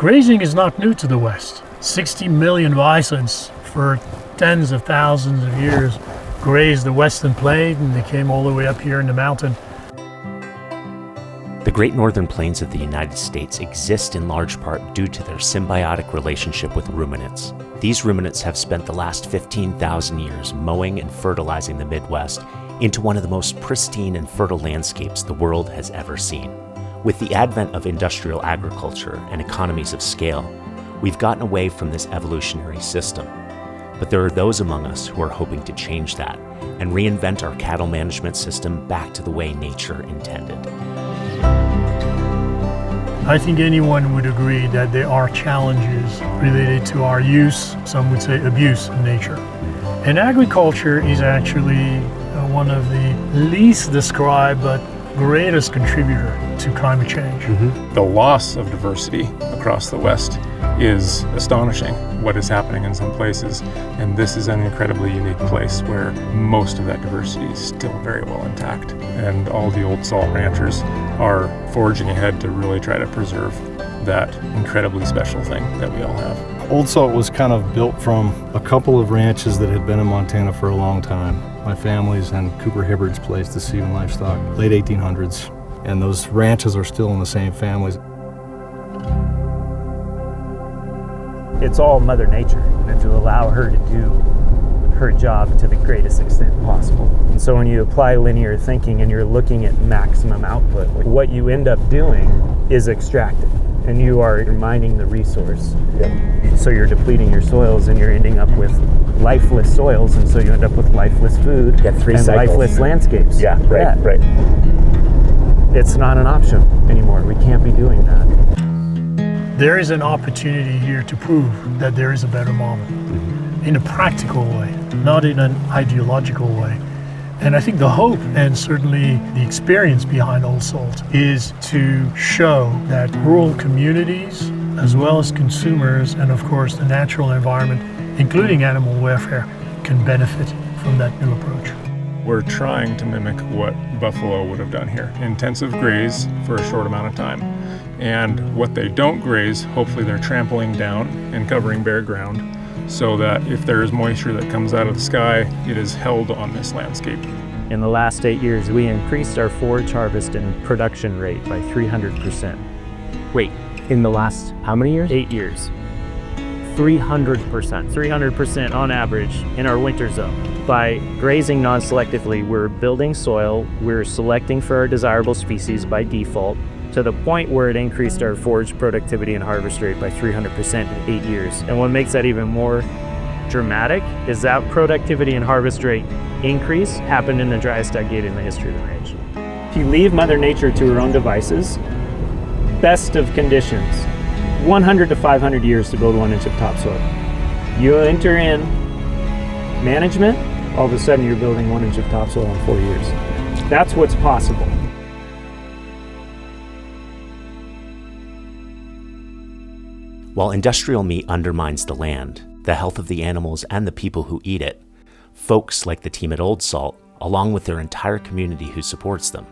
Grazing is not new to the West. 60 million bisons for tens of thousands of years grazed the Western Plain, and they came all the way up here in the mountain. The Great Northern Plains of the United States exist in large part due to their symbiotic relationship with ruminants. These ruminants have spent the last 15,000 years mowing and fertilizing the Midwest into one of the most pristine and fertile landscapes the world has ever seen. With the advent of industrial agriculture and economies of scale, we've gotten away from this evolutionary system. But there are those among us who are hoping to change that and reinvent our cattle management system back to the way nature intended. I think anyone would agree that there are challenges related to our use, some would say abuse of nature. And agriculture is actually one of the least described but greatest contributor to climate change. The loss of diversity across the West is astonishing, what is happening in some places, and this is an incredibly unique place where most of that diversity is still very well intact, and all the old salt ranchers are forging ahead to really try to preserve that incredibly special thing that we all have. Old Salt was kind of built from a couple of ranches that had been in Montana for a long time. My family's and Cooper Hibbard's place, the Seaman Livestock, late 1800s, and those ranches are still in the same families. It's all Mother Nature, and to allow her to do her job to the greatest extent possible. And so when you apply linear thinking and you're looking at maximum output, what you end up doing is extracting, and you are mining the resource. So you're depleting your soils and you're ending up with lifeless soils, and so you end up with lifeless food and lifeless landscapes. Right. It's not an option anymore. We can't be doing that. There is an opportunity here to prove that there is a better model in a practical way, not in an ideological way. And I think the hope and certainly the experience behind Old Salt is to show that rural communities, as well as consumers, and of course the natural environment, including animal welfare, can benefit from that new approach. We're trying to mimic what buffalo would have done here. Intensive graze for a short amount of time. And what they don't graze, hopefully they're trampling down and covering bare ground so that if there is moisture that comes out of the sky, it is held on this landscape. In the last 8 years, we increased our forage harvest and production rate by 300%. Wait, in the last how many years? 8 years. 300% on average in our winter zone. By grazing non-selectively, we're building soil, we're selecting for our desirable species by default, to the point where it increased our forage productivity and harvest rate by 300% in 8 years. And what makes that even more dramatic is that productivity and harvest rate increase happened in the driest decade in the history of the range. If you leave Mother Nature to her own devices, best of conditions, 100 to 500 years to build 1 inch of topsoil. You enter in management, all of a sudden you're building 1 inch of topsoil in 4 years. That's what's possible. While industrial meat undermines the land, the health of the animals, and the people who eat it, folks like the team at Old Salt, along with their entire community who supports them,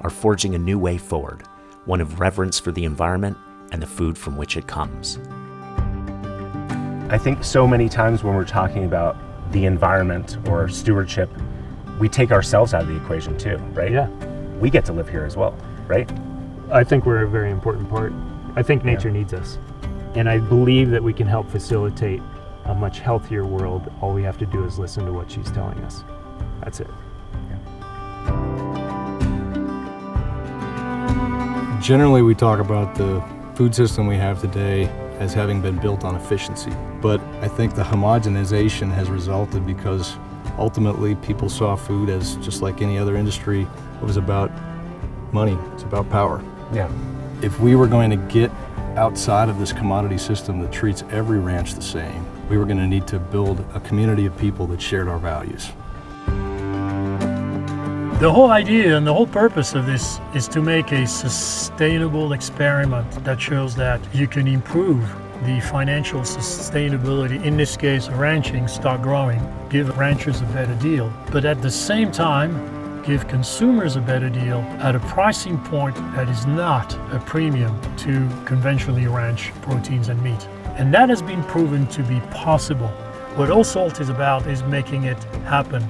are forging a new way forward, one of reverence for the environment and the food from which it comes. I think so many times when we're talking about the environment or stewardship, we take ourselves out of the equation too, right? Yeah. We get to live here as well, right? I think we're a very important part. I think nature needs us. And I believe that we can help facilitate a much healthier world. All we have to do is listen to what she's telling us. That's it. Generally, we talk about the food system we have today as having been built on efficiency. But I think the homogenization has resulted because ultimately people saw food as just like any other industry. It was about money, it's about power. Yeah. If we were going to get outside of this commodity system that treats every ranch the same, we were going to need to build a community of people that shared our values. The whole idea and the whole purpose of this is to make a sustainable experiment that shows that you can improve the financial sustainability, in this case ranching, stock growing, give ranchers a better deal. But at the same time, give consumers a better deal at a pricing point that is not a premium to conventionally ranched proteins and meat. And that has been proven to be possible. What Old Salt is about is making it happen.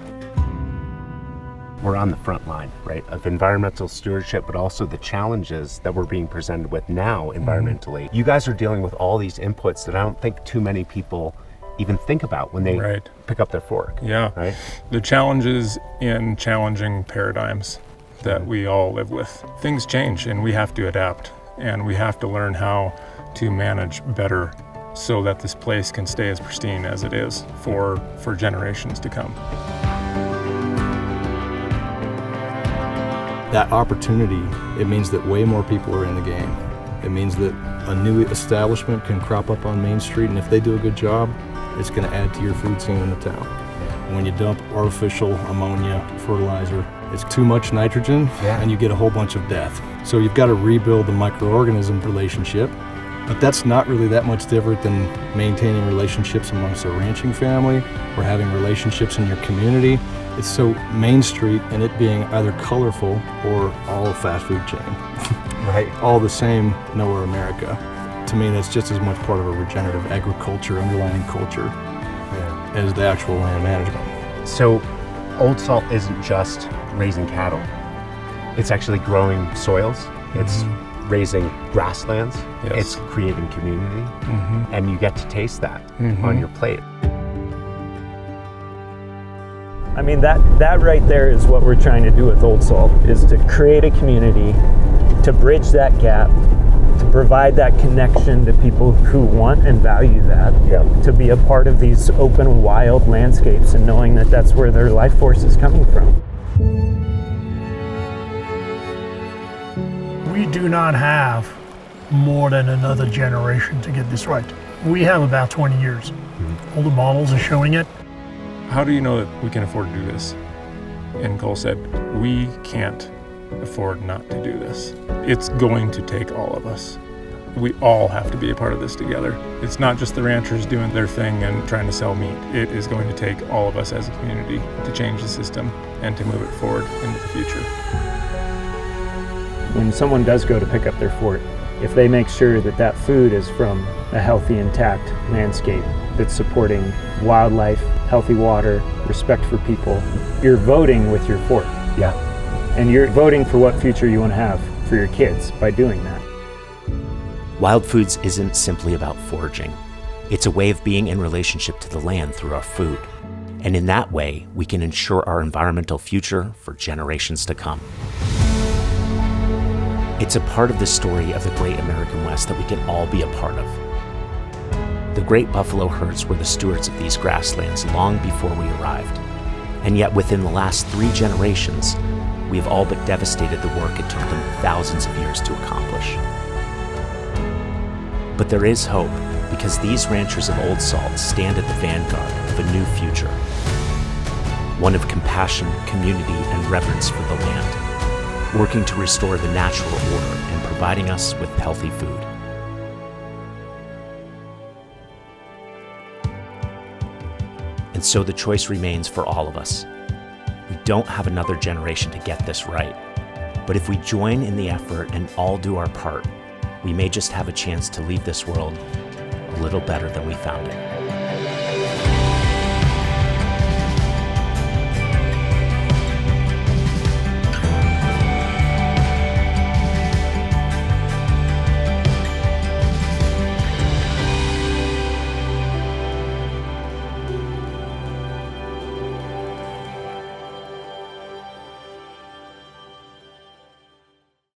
We're on the front line, right, of environmental stewardship, but also the challenges that we're being presented with now environmentally. You guys are dealing with all these inputs that I don't think too many people even think about when they pick up their fork. Yeah, right. The challenges in challenging paradigms that we all live with. Things change and we have to adapt, and we have to learn how to manage better so that this place can stay as pristine as it is for generations to come. That opportunity, it means that way more people are in the game. It means that a new establishment can crop up on Main Street, and if they do a good job, it's going to add to your food scene in the town. When you dump artificial ammonia, fertilizer, it's too much nitrogen, and you get a whole bunch of death. So you've got to rebuild the microorganism relationship, but that's not really that much different than maintaining relationships amongst a ranching family or having relationships in your community. It's so Main Street and it being either colorful or all a fast food chain. Right. All the same, nowhere America. To me, that's just as much part of a regenerative agriculture, underlying culture, as the actual land management. So Old Salt isn't just raising cattle. It's actually growing soils. It's raising grasslands. It's creating community. And you get to taste that on your plate. I mean, that right there is what we're trying to do with Old Salt, is to create a community, to bridge that gap, to provide that connection to people who want and value that, to be a part of these open, wild landscapes and knowing that that's where their life force is coming from. We do not have more than another generation to get this right. We have about 20 years. All the models are showing it. How do you know that we can afford to do this? And Cole said, we can't afford not to do this. It's going to take all of us. We all have to be a part of this together. It's not just the ranchers doing their thing and trying to sell meat. It is going to take all of us as a community to change the system and to move it forward into the future. When someone does go to pick up their fork, if they make sure that that food is from a healthy, intact landscape that's supporting wildlife, healthy water, respect for people, you're voting with your fork. Yeah. And you're voting for what future you want to have for your kids by doing that. Wild Foods isn't simply about foraging. It's a way of being in relationship to the land through our food. And in that way, we can ensure our environmental future for generations to come. It's a part of the story of the Great American West that we can all be a part of. The great buffalo herds were the stewards of these grasslands long before we arrived. And yet within the last 3 generations, we have all but devastated the work it took them thousands of years to accomplish. But there is hope, because these ranchers of Old Salt stand at the vanguard of a new future. One of compassion, community, and reverence for the land, working to restore the natural order and providing us with healthy food. And so the choice remains for all of us. We don't have another generation to get this right. But if we join in the effort and all do our part, we may just have a chance to leave this world a little better than we found it.